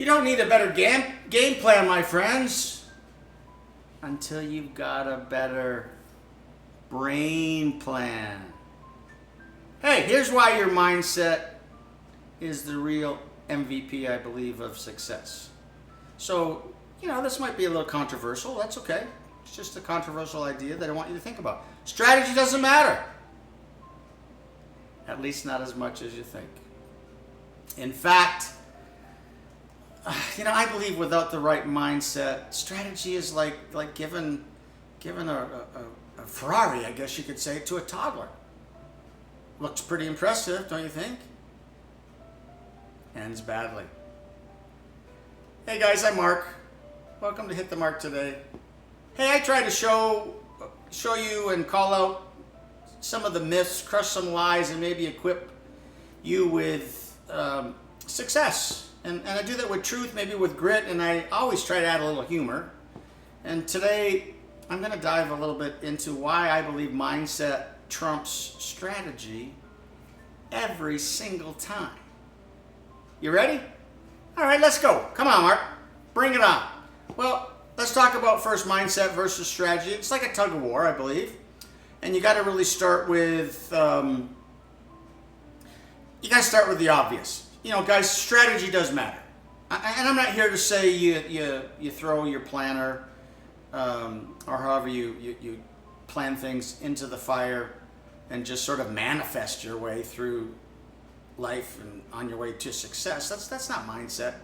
You don't need a better game plan, my friends, until you've got a better brain plan. Hey, here's why your mindset is the real MVP, I believe, of success. So, this might be a little controversial. That's okay. It's just a controversial idea that I want you to think about. Strategy doesn't matter. At least not as much as you think. In fact, I believe without the right mindset, strategy is like giving a Ferrari, I guess you could say, to a toddler. Looks pretty impressive, don't you think? Ends badly. Hey guys, I'm Mark. Welcome to Hit the Mark today. Hey, I try to show you and call out some of the myths, crush some lies, and maybe equip you with success. And I do that with truth, maybe with grit, and I always try to add a little humor. And today, I'm going to dive a little bit into why I believe mindset trumps strategy every single time. You ready? All right, let's go. Come on, Mark. Bring it on. Well, let's talk about first mindset versus strategy. It's like a tug of war, I believe. And you got to really start with, the obvious. Guys, strategy does matter. And I'm not here to say you throw your planner or however you plan things into the fire and just sort of manifest your way through life and on your way to success. That's not mindset.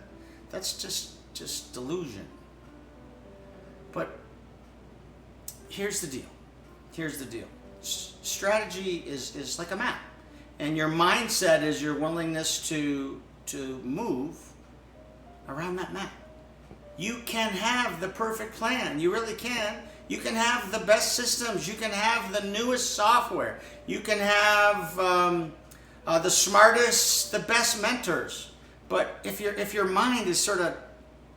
That's just delusion. But here's the deal. Strategy is like a map. And your mindset is your willingness to move around that map. You can have the perfect plan. You really can. You can have the best systems. You can have the newest software. You can have the smartest, the best mentors. But if your mind is sort of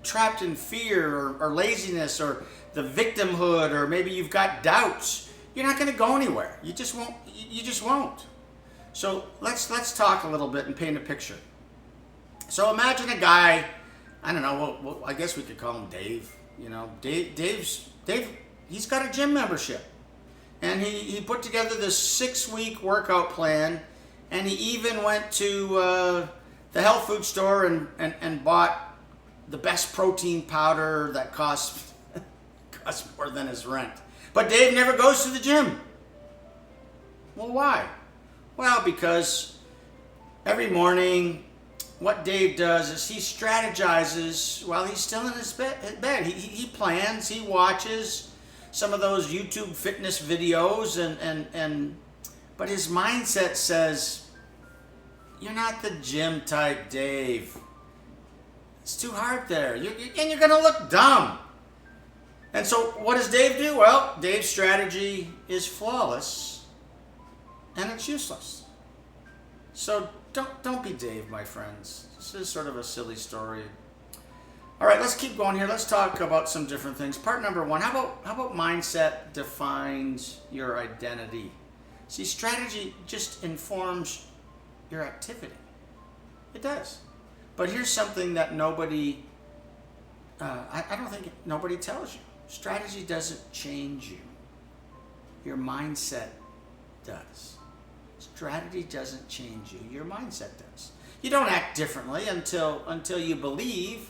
trapped in fear or laziness or the victimhood, or maybe you've got doubts, you're not going to go anywhere. You just won't. So let's talk a little bit and paint a picture. So imagine a guy, I don't know, well, I guess we could call him Dave. Dave, he's got a gym membership. And he put together this 6-week workout plan, and he even went to the health food store and bought the best protein powder that costs more than his rent. But Dave never goes to the gym. Well, why? Well, because every morning, what Dave does is he strategizes while he's still in his bed. He plans, he watches some of those YouTube fitness videos, but his mindset says, you're not the gym type, Dave. It's too hard there, and you're going to look dumb. And so what does Dave do? Well, Dave's strategy is flawless. And it's useless. So don't be Dave, my friends. This is sort of a silly story. All right, let's keep going here. Let's talk about some different things. Part number 1, how about mindset defines your identity? See, strategy just informs your activity. It does. But here's something that nobody, I don't think nobody tells you. Strategy doesn't change you. Your mindset does. Strategy doesn't change you. Your mindset does. You don't act differently until you believe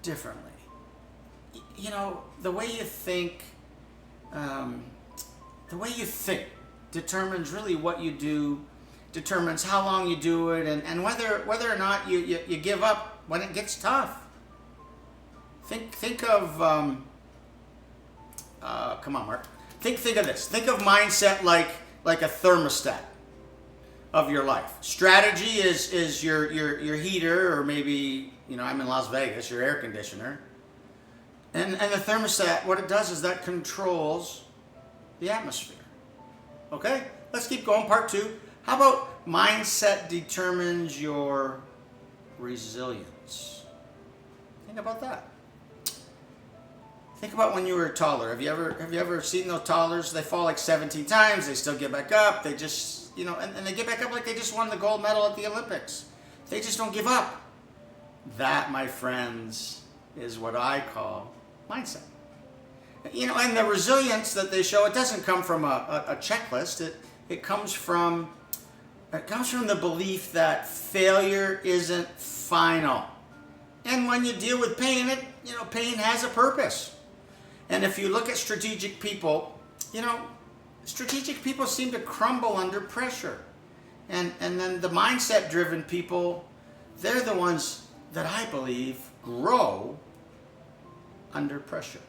differently. The way you think determines really what you do, determines how long you do it, and whether or not you give up when it gets tough. Think of come on, Mark. Think of this. Think of mindset like a thermostat of your life. Strategy is your heater, or maybe, I'm in Las Vegas, your air conditioner. And the thermostat, what it does is that controls the atmosphere. Okay? Let's keep going. Part 2. How about mindset determines your resilience? Think about that. Think about when you were a toddler. Have you ever seen those toddlers? They fall like 17 times. They still get back up. They just, and they get back up like they just won the gold medal at the Olympics. They just don't give up. That, my friends, is what I call mindset. And the resilience that they show, it doesn't come from a checklist. It comes from the belief that failure isn't final. And when you deal with pain, pain has a purpose. And if you look at strategic people, strategic people seem to crumble under pressure. And then the mindset-driven people, they're the ones that I believe grow under pressure.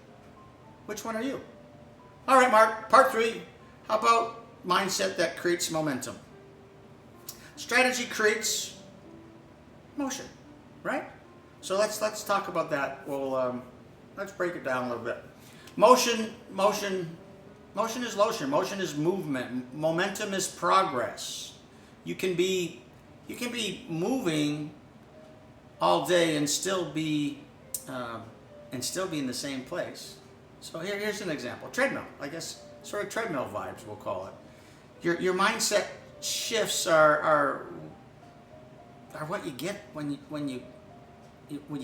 Which one are you? All right, Mark, part 3. How about mindset that creates momentum? Strategy creates motion, right? So let's talk about that. Well, let's break it down a little bit. Motion is lotion. Motion is movement. Momentum is progress. You can be moving all day and still be in the same place. So here's an example. Treadmill, I guess, sort of treadmill vibes, we'll call it. Your mindset shifts are what you get when you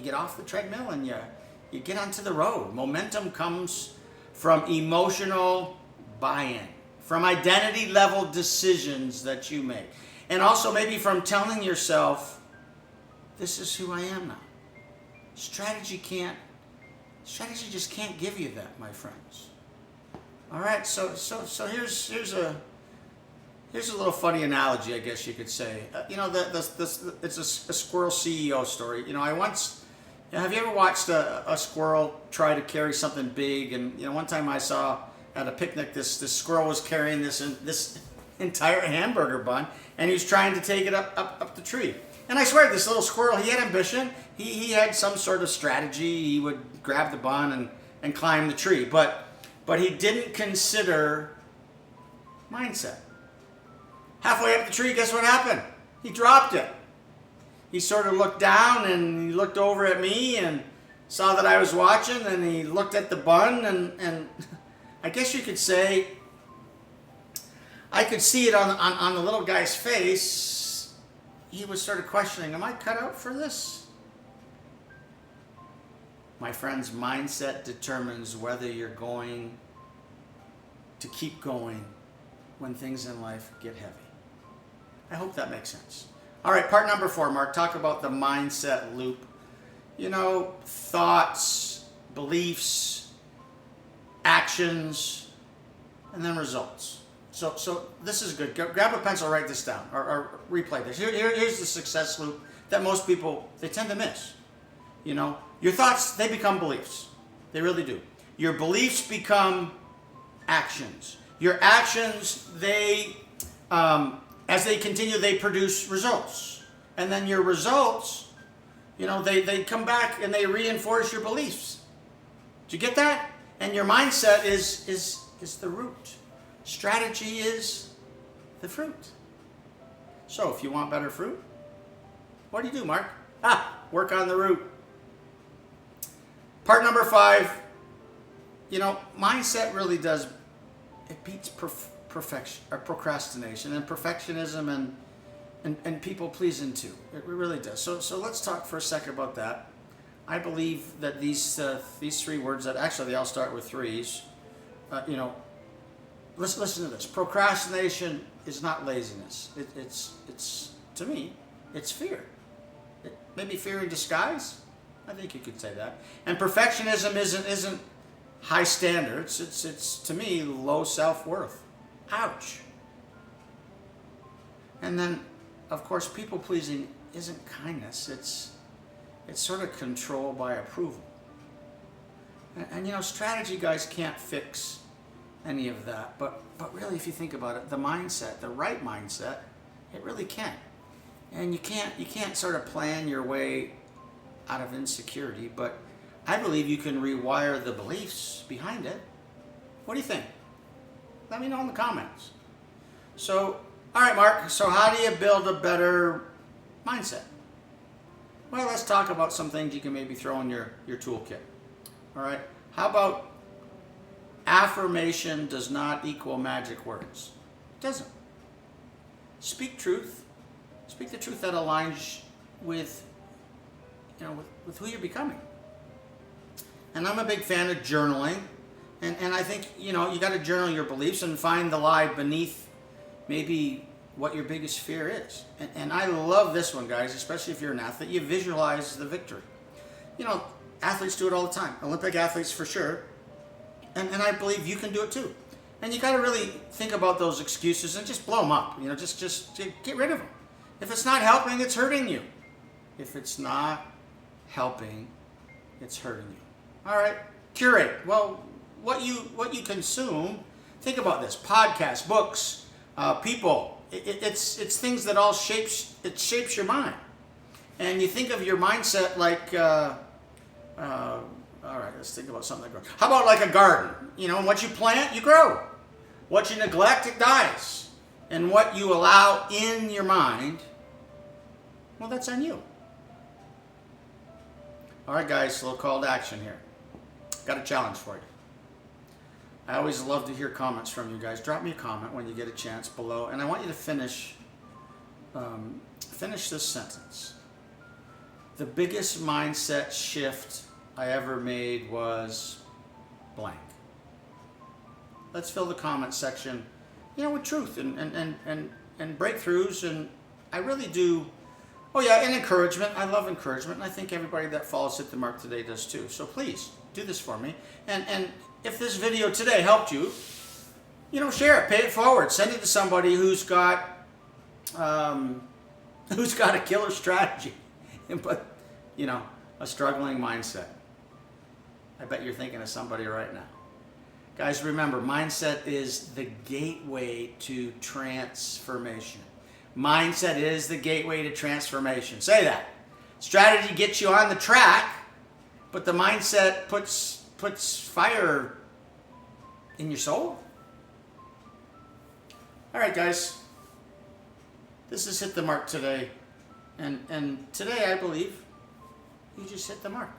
get off the treadmill and you get onto the road. Momentum comes from emotional buy-in, from identity level decisions that you make, and also maybe from telling yourself, this is who I am now. Strategy just can't give you that, my friends. All right, so here's a little funny analogy, I guess you could say. It's a Squirrel CEO story. Have you ever watched a squirrel try to carry something big? And one time I saw at a picnic this squirrel was carrying this entire hamburger bun, and he was trying to take it up the tree. And I swear, this little squirrel, he had ambition. He had some sort of strategy. He would grab the bun and climb the tree. But he didn't consider mindset. Halfway up the tree, guess what happened? He dropped it. He sort of looked down and he looked over at me and saw that I was watching, and he looked at the bun, and I guess you could say, I could see it on the little guy's face. He was sort of questioning, am I cut out for this? My friends, mindset determines whether you're going to keep going when things in life get heavy. I hope that makes sense. All right, part number 4, Mark. Talk about the mindset loop. Thoughts, beliefs, actions, and then results. So this is good. Grab a pencil, write this down, or replay this. Here's the success loop that most people, they tend to miss. Your thoughts, they become beliefs. They really do. Your beliefs become actions. Your actions, as they continue, they produce results. And then your results, they come back and they reinforce your beliefs. Did you get that? And your mindset is the root. Strategy is the fruit. So if you want better fruit, what do you do, Mark? Work on the root. Part number 5, mindset really does, it beats perfection or procrastination and perfectionism and people pleasing too. It really does. So let's talk for a second about that. I believe that these 3 words, that actually they all start with 3s. Listen to this. Procrastination is not laziness. It's to me, it's fear. Maybe fear in disguise. I think you could say that. And perfectionism isn't high standards. It's to me low self-worth. Ouch. And then, of course, people pleasing isn't kindness. It's sort of control by approval. And strategy guys can't fix any of that, but really, if you think about it, the mindset, the right mindset, it really can. And you can't sort of plan your way out of insecurity, but I believe you can rewire the beliefs behind it. What do you think? Let me know in the comments. So, all right, Mark, so how do you build a better mindset? Well, let's talk about some things you can maybe throw in your toolkit. All right, how about affirmation does not equal magic words? It doesn't. Speak truth. Speak the truth that aligns with with who you're becoming. And I'm a big fan of journaling. And I think, you got to journal your beliefs and find the lie beneath maybe what your biggest fear is. And I love this one, guys, especially if you're an athlete. You visualize the victory. Athletes do it all the time. Olympic athletes for sure. And I believe you can do it too. And you got to really think about those excuses and just blow them up. Just get rid of them. If it's not helping, it's hurting you. If it's not helping, it's hurting you. All right, curate. Well, what you consume. Think about this: podcasts, books, people. It's things that all shapes your mind. And you think of your mindset like. All right, let's think about something that grows. How about like a garden? What you plant, you grow. What you neglect, it dies. And what you allow in your mind, well, that's on you. All right, guys, a little call to action here. Got a challenge for you. I always love to hear comments from you guys. Drop me a comment when you get a chance below. And I want you to finish this sentence. The biggest mindset shift I ever made was blank. Let's fill the comment section, with truth and breakthroughs. And I really do. Oh yeah, and encouragement. I love encouragement, and I think everybody that follows Hit the Mark today does too. So please do this for me. And if this video today helped you, share it, pay it forward, send it to somebody who's got a killer strategy, but a struggling mindset. I bet you're thinking of somebody right now. Guys, remember, mindset is the gateway to transformation. Mindset is the gateway to transformation. Say that. Strategy gets you on the track, but the mindset puts fire in your soul. All right, guys. This is Hit the Mark today. And today, I believe, you just hit the mark.